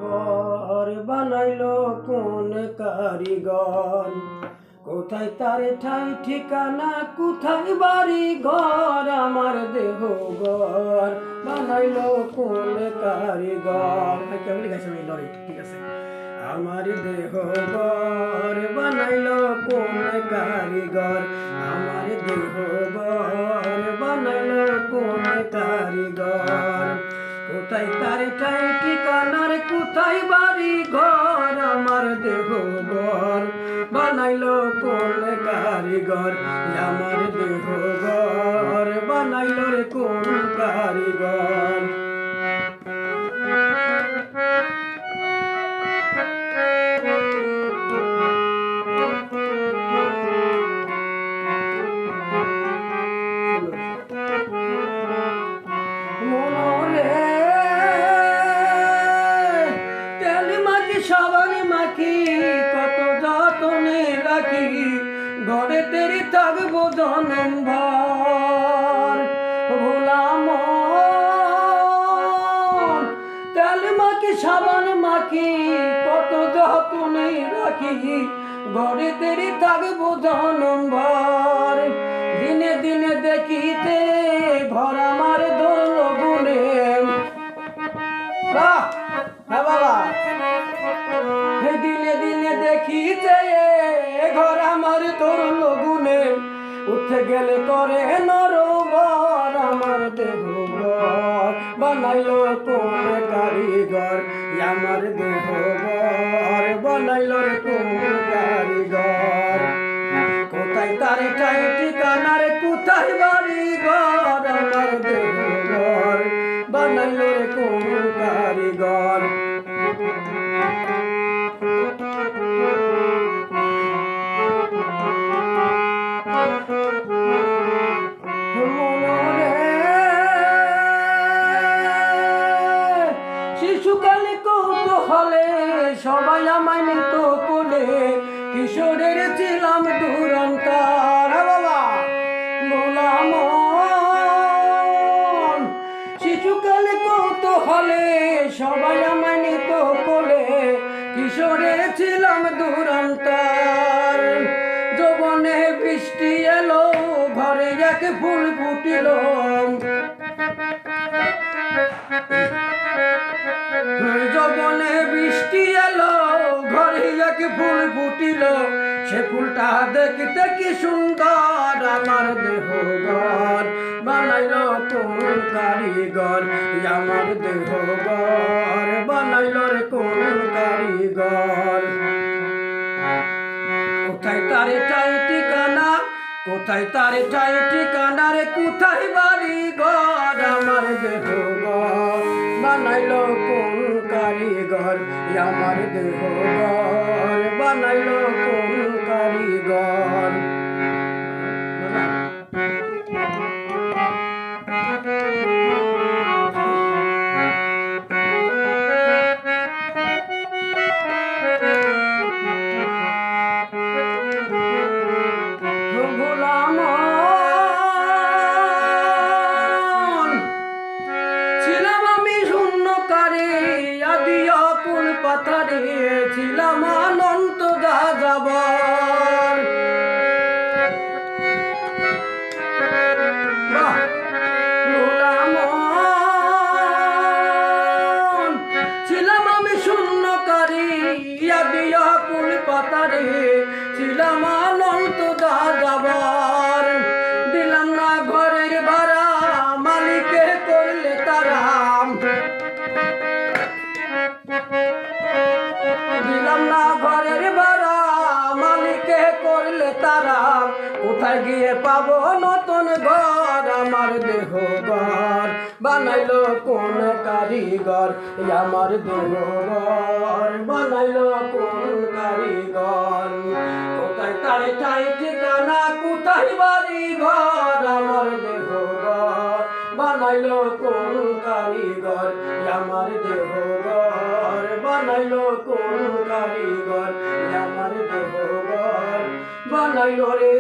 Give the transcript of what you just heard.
ঘর বানাইলো কোন কারিগর? কোথায় তার ঠাই ঠিকানা, কোথায় বাড়ি ঘর? আমার দেহ ঘর বানাইলো কোন কারিগর? কেমন গাইছে আমি লড়াই, ঠিক আছে। আমার দেহ ঘর বানাইলো কোন কারিগর? আমার দেহ ঘর বানাইলো কোন কারিগর? কোথায় তার ঠাই ঠিকানার, কোথায় বাড়ি ঘর? আমার দেহ ঘর বানাইলো কোন কারিগর? আমার দেহ ঘর বানাইলো রে কোন কারিগর? সাবান মাখি কত যতনে রাখি, ঘরে তেরি থাকবো জনম ভর। ভোলাম তেল মাখি সাবান মাখি কত যতনে রাখি, ঘরে তেরি থাকবো জনম ভর। দিনে দিনে দেখিতে ঘর আমার ধরল গুনে। বাহ বাবা, দিনে দিনে দেখিতে ঘর আমার ধরল গুনে। উঠে গেলে করে নরবর, আমার দেহ ঘর বানাইলো কোন কারিগর? আমার দেহ ঘর বানাইলো রে কোন কারিগর? কোথায় তার ঠাই ঠিকানার, কোথায় বাড়ি ঘর? আমার দেহ ঘর বানাইলো রে কোন কারিগর? শিশুকালে কৌতূহলে সবাই আমায় নিত কোলে, কিশোরের ছিলাম দুরন্তর। বাবা বললাম শিশুকালে কৌতূহলে সবাই আমায় নিত কোলে, কিশোরের ছিলাম দুরন্তর। যৌবনে বৃষ্টি এলো ঘরে এক ফুল ফুটিল, যৌবনে বৃষ্টি এলো ঘরে এক ফুল ফুটিল। সে ফুলটা দেখতে কি সুন্দর, আমার দেহ ঘর বানাইলো কোন কারিগর? আমার দেহ ঘর বানাইলো রে কোন কারিগর? কোথায় তার ঠাই ঠিকানা, কোথায় তার ঠাই ঠিকানা রে, কোথায় বাড়ি ঘর? আমার দেহ ঘর বানাইলো কোন কারিগর? আমার দেহ ঘর বানাইলো কোন কারিগর? পাথারে ছিলাম অনন্ত যাযাবর। ছিলাম আমি শূন্যকারী আদিয়া কুল পাথারে, ছিলাম অনন্ত যাযাবর। দিলাম না ঘরের ভাড়া, মালিকে করলে তারা। দিলাম না ঘরের ভাড়া, মালিকে করলে তারা। কোথায় গিয়ে পাবো নতুন ঘর? আমার দেহ ঘর বানাইলো কোন কারিগর? আমার দেহ ঘর বানাইলো কোন কারিগর? কোথায় তার ঠাই ঠিকানা, কোথায় বাড়ি ঘর? আমার দেহ ঘর বানাইলো কোন কারিগর? আমার দেহ ঘর বানাইলো কোন কারিগর? আমার দেহ ঘর বানাইলো রে।